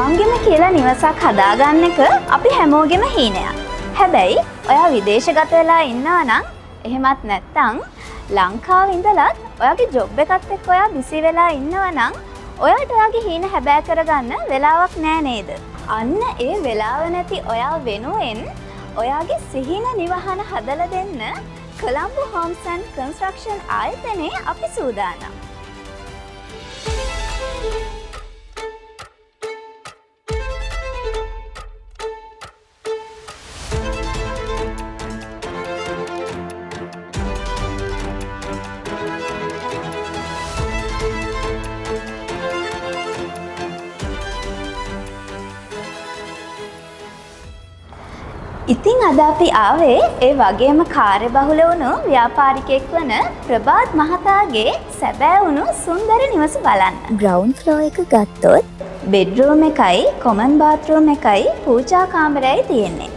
තමන්ගෙම කියලා නිවසක් හදාගන්න එක අපි හැමෝගෙම හීනයක්. හැබැයි ඔයා විදේශගත වෙලා ඉන්නවා නම් එහෙමත් නැත්නම් ලංකාවේ ඉඳලත් ඔයාගේ ජොබ් එකත් එක්ක ඔයා බිසි වෙලා ඉන්නවා නම් ඔයාට ඔයාගේ හීන හැබෑ කරගන්න වෙලාවක් නෑ නේද? අන්න ඒ වෙලාව නැති ඔයා වෙනුවෙන් ඔයාගේ සිහින නිවහන හදලා දෙන්න කොළඹ හෝම්ස් ඇන්ඩ් කන්ස්ට්‍රක්ෂන් ආයතනයේ අපි සූදානම්. ඉතින් අද අපි ආවේ ඒ වගේම කාර්යබහුල වුණු ව්‍යාපාරිකයෙක් වන ප්‍රභාත් මහතාගේ සැබෑ වුණු සුන්දර නිවස බලන්න. ග්‍රවුන්ඩ් ෆ්ලෝ එක ගත්තොත් බෙඩ්රූම් එකයි කොමන් බාත්රූම් එකයි පූජා කාමරයයි තියෙන්නේ.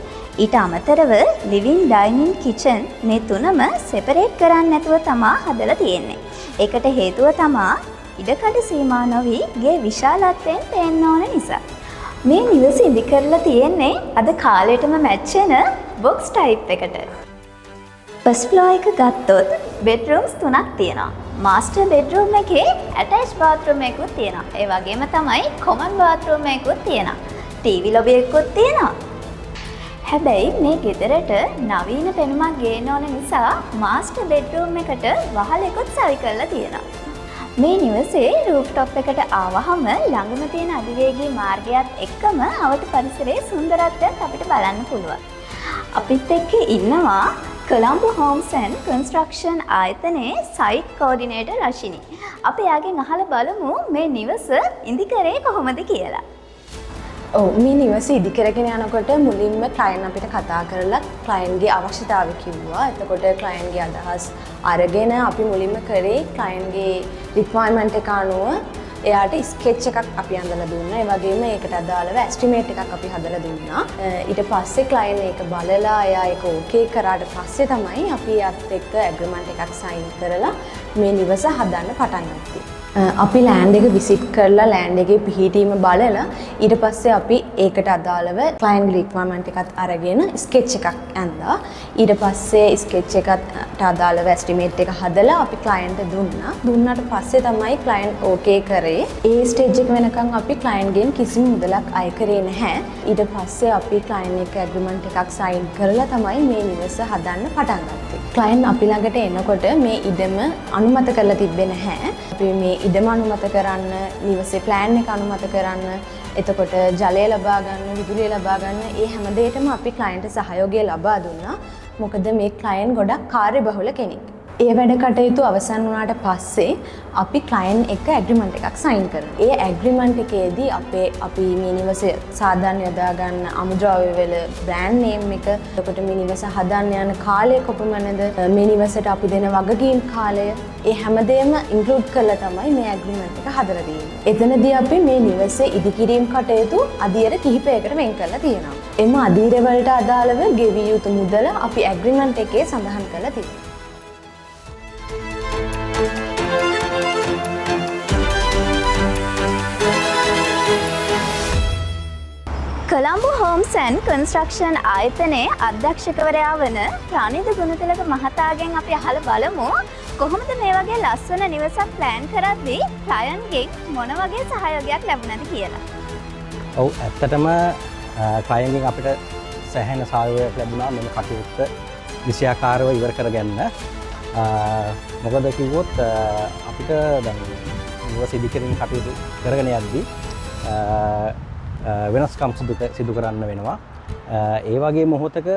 ඊට අමතරව ලිවිං ඩයිනින් කිචන් මේ තුනම සෙපරේට් කරන්න නැතුව තමා හදලා තියෙන්නේ. ඒකට හේතුව තමා ඉඩකඩ සීමා නොවි ගේ විශාලත්වයෙන් පේන්න ඕන නිසා. මේ නිවස ඉදි කරලා තියෙන්නේ අද කාලෙටම මැච් වෙන බොක්ස් ටයිප් එකට. ෆස්ට් ෆ්ලෝර් එක ගත්තොත් බෙඩ්රූම්ස් 3ක් තියෙනවා. මාස්ටර් බෙඩ්රූම් එකේ ඇටැච් බාත්රූම් එකකුත් තියෙනවා. ඒ වගේම තමයි කොමන් බාත්රූම් එකකුත් තියෙනවා. ටීවී ලොබි එකකුත් තියෙනවා. හැබැයි මේ ගෙදරට නවීන පෙනුමක් ගේන්න ඕන නිසා මාස්ටර් බෙඩ්රූම් එකට වහලෙකුත් සවි කරලා තියෙනවා. මේ නිවසේ රූෆ්ටොප් එකට ආවහම ළඟම තියෙන අධිවේගී මාර්ගයත් එක්කම අවට පරිසරයේ සුන්දරත්වයත් අපිට බලන්න පුළුවන්. අපිත් එක්ක ඉන්නවා කොළඹ හෝම්ස් ඇන්ඩ් කන්ස්ට්‍රක්ෂන් ආයතනයේ සයිට් කෝඩිනේටර් රශිනි. අපි එයාගෙන් අහලා බලමු මේ නිවස ඉදි කරේ කොහොමද කියලා. මේ නිවස ඉදි කරගෙන යනකොට මුලින්ම ක්ලයන්ට් අපිට කතා කරලා ක්ලයන්ට්ගේ අවශ්‍යතාවය කිව්වා. එතකොට ක්ලයන්ට්ගේ අදහස් අරගෙන අපි මුලින්ම කරේ ක්ලයන්ට්ගේ රික්වයර්මන්ට් එක අනුව එයාට ස්කෙච් එකක් අපි අඳලා දුන්නා. ඒ වගේම ඒකට අදාළව එස්ටිමේට් එකක් අපි හදලා දුන්නා. ඊට පස්සේ ක්ලයන්ට් ඒක බලලා එයා ඒක ඕකේ කරාට පස්සේ තමයි අපි එයාත් එක්ක ඇග්‍රීමන්ට් එකක් සයින් කරලා මේ නිවස හදන්න පටන් ගත්තේ. අපි ලෑන්ඩ් එක විසිට් කරලා ලෑන්ඩ් එකේ පිහිටීම බලලා ඊට පස්සේ අපි ඒකට අදාළව ක්ලයන්ට් රික්වයර්මන්ට් එකත් අරගෙන ස්කෙච් එකක් ඇඳලා ඊට පස්සේ ස්කෙච් එකට අදාළව එස්ටිමේට් එක හදලා අපි ක්ලයන්ට් දුන්නා. දුන්නාට පස්සේ තමයි ක්ලයන්ට් ඕකේ කරේ. ඒ ස්ටේජ් එක වෙනකන් අපි ක්ලයන්ට්ගෙන් කිසිම මුදලක් අය කරේ නැහැ. ඊට පස්සේ අපි ක්ලයන්ට් එක්ක ඇග්‍රීමන්ට් එකක් සයින් කරලා තමයි මේ නිවස හදන්න පටන් ගත්තේ. ක්ලයන්ට් අපි ළඟට එනකොට මේ ඉඩම අනුමත කරලා තිබ්බේ නැහැ. අපි මේ ඉඩම අනුමත කරන්න, නිවසේ ප්ලෑන් එක අනුමත කරන්න, එතකොට ජලය ලබා ගන්න, විදුලිය ලබා ගන්න, ඒ හැම දෙයකම අපි ක්ලයන්ට් සහයෝගය ලබා දුන්නා. මොකද මේ ක්ලයන්ට් ගොඩක් කාර්යබහුල කෙනෙක්. ඒ වැඩ කටයුතු අවසන් වුණාට පස්සේ අපි ක්ලයන්ට් එක්ක ඇග්‍රීමන්ට් එකක් සයින් කරනවා. ඒ ඇග්‍රීමන්ට් එකේදී අපි මේ නිවස සාධාරණ යොදා ගන්න අමුද්‍රව්‍ය වල බ්‍රෑන්ඩ් නේම් එක, එතකොට මේ නිවස හදන්න යන කාලය කොපමණද, මේ නිවසට අපි දෙන වගකීම් කාලය, ඒ හැමදේම ඉන්ක්ලූඩ් කරලා තමයි මේ ඇග්‍රීමන්ට් එක හදලා තියෙන්නේ. එතනදී අපි මේ නිවසේ ඉදිකිරීම් කටයුතු අදියර කිහිපයකට වෙන් කරලා තියෙනවා. එම අදියර වලට අදාළව ගෙවිය යුතු මුදල අපි ඇග්‍රීමන්ට් එකේ සඳහන් කරලා තියෙනවා. කොළඹ හෝම්ස් ඇන්ඩ් කන්ස්ට්‍රක්ෂන් ආයතනයේ අධ්‍යක්ෂකවරයා වන ප්‍රාණිද ගුණතිලක මහතාගෙන් අපි අහලා බලමු කොහොමද මේ වගේ ලස්සන නිවසක් ප්ලෑන් කරද්දී ක්ලයන්ට්ගෙන් මොන වගේ සහයෝගයක් ලැබුණාද කියලා. ඔව් ඇත්තටම ක්ලයන්ට්ගෙන් අපිට සෑහෙන සහයෝගයක් ලැබුණා මේ කටයුත්ත විෂයාකාරව ඉවර කරගන්න. මොකද කිව්වොත් අපිට දැන් නිවස ඉදිකිරීම කටයුතු කරගෙන යද්දී වෙනස්කම් සිදු කරන්න වෙනවා. ඒ වගේ මොහොතක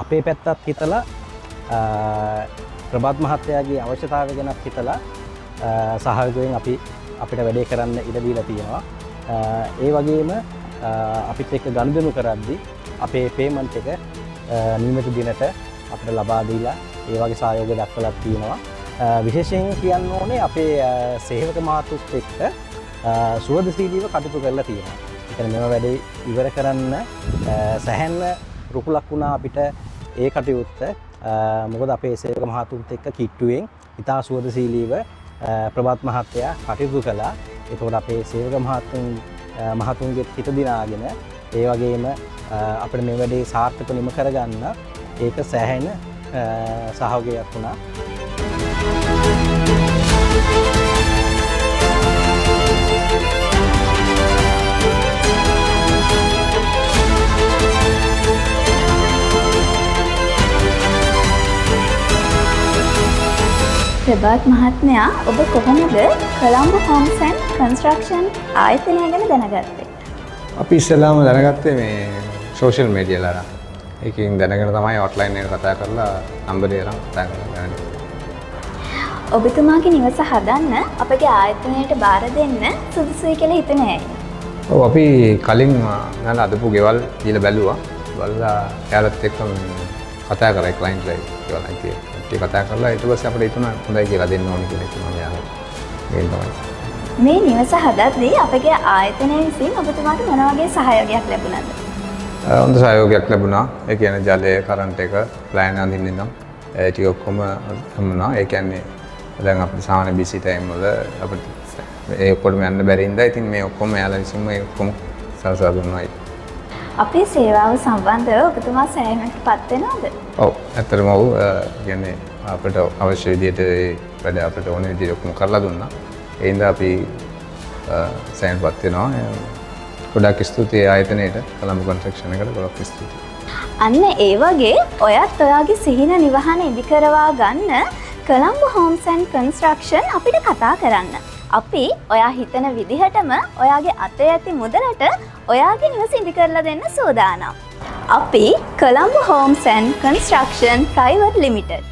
අපේ පැත්තත් හිතලා ප්‍රභාත් මහත්තයාගේ අවශ්‍යතාවය ගැනත් හිතලා සහයෝගයෙන් අපිට වැඩේ කරන්න ඉඩ දීලා තියෙනවා. ඒ වගේම අපිත් එක්ක ගනුදෙනු කරද්දී අපේ පේමන්ට් එක නියමිත දිනට අපිට ලබා දීලා ඒ වගේ සහයෝගය දක්වලා තියෙනවා. විශේෂයෙන් කියන්න ඕනේ අපේ සේවක මහතුත් එක්ක සුවදශීලීව කටයුතු කරලා තියෙනවා. ඒ කියන්නේ මේව වැඩේ ඉවර කරන්න සැහැන්න රුකුලක් වුණා අපිට ඒ කටයුත්ත. මොකද අපේ සේවක මහතුත් එක්ක කිට්ටුවෙන් ඉතා සුවදශීලීව ප්‍රභාත් මහත්තයා කටයුතු කළා. ඒකෝට අපේ සේවක මහතුන් මහතුන්ගේ හිත දිනාගෙන ඒ වගේම අපිට මේ වැඩේ සාර්ථකව නිම කරගන්න ඒක සෑහෙන සහයෝගයක් වුණා. ප්‍රභාත් මහත්මයා ඔබ කොහොමද කොළඹ හෝම්ස් ඇන්ඩ් කන්ස්ට්‍රක්ෂන් ආයතනය ගැන දැනගත්තේ? අපි ඉස්සෙල්ලාම දැනගත්තේ මේ සෝෂල් මීඩියා වල. ඒකෙන් දැනගෙන තමයි ඔන්ලයින් එකට කතා කරලා නම්බරේ අරන් කතා කරලා ගන්නේ. ඔබතුමාගේ නිවස හදන්න අපගේ ආයතනයට බාර දෙන්න සුදුසුයි කියලා හිතුනේ ඇයි? ඔව් අපි කලින් මම අදපු ගෙවල් දීලා බැලුවා. බලලා එයාලත් එක්ක කතා කරා ක්ලයන්ට්ලා ගෙවල් අයිති ඒක කතා කරලා ඊට පස්සේ අපිට හිතුණා හොඳයි කියලා දෙන්න ඕනේ කියලා හිතුණා යාළුවා. ඒ තමයි. මේ නිවස හදද්දී අපගේ ආයතනය විසින් ඔබතුමාට මොන වගේ සහයෝගයක් ලැබුණාද? හොඳ සහයෝගයක් ලැබුණා. ඒ කියන්නේ ජලය, කරන්ට් එක, ප්ලෑන් අඳින්න ඉඳන් ඒ ටික ඔක්කොම හම්බුණා. ඒ කියන්නේ දැන් අපිට සාමාන්‍ය බිසි ටයිම් වල අපිට ඒ ඔක්කොම යන්න බැරි ඉඳලා ඉතින් මේ ඔක්කොම එයාලා විසින්ම ඒ ඔක්කොම සලසා දුන්නා. අපේ සේවාව සම්බන්ධව ඔබතුමා සෑහීමකටපත් වෙනවද? ඔව් ඇත්තටම ඔව් කියන්නේ අපිට අවශ්‍ය විදිහට ඒ වැඩ අපිට ඕන විදිහට ඔක්කොම කරලා දුන්නා. ඒ හින්දා අපි සෑහීමකටපත් වෙනවා. ගොඩාක් ස්තුතියි ආයතනයට කොළඹ කන්ස්ට්‍රක්ෂන් එකට ගොඩාක් ස්තුතියි. අන්න ඒ වගේ ඔයත් ඔයාගේ සිහින නිවහන ඉදිකරවා ගන්න කොළඹ හෝම්ස් ඇන්ඩ් කන්ස්ට්‍රක්ෂන් අපිට කතා කරන්න. අපි ඔයා හිතන විදිහටම ඔයාගේ අතේ ඇති මුදලට ඔයාගේ නිවස ඉදි කරලා දෙන්න සූදානම්. අපි Colombo Holmes and construction private limited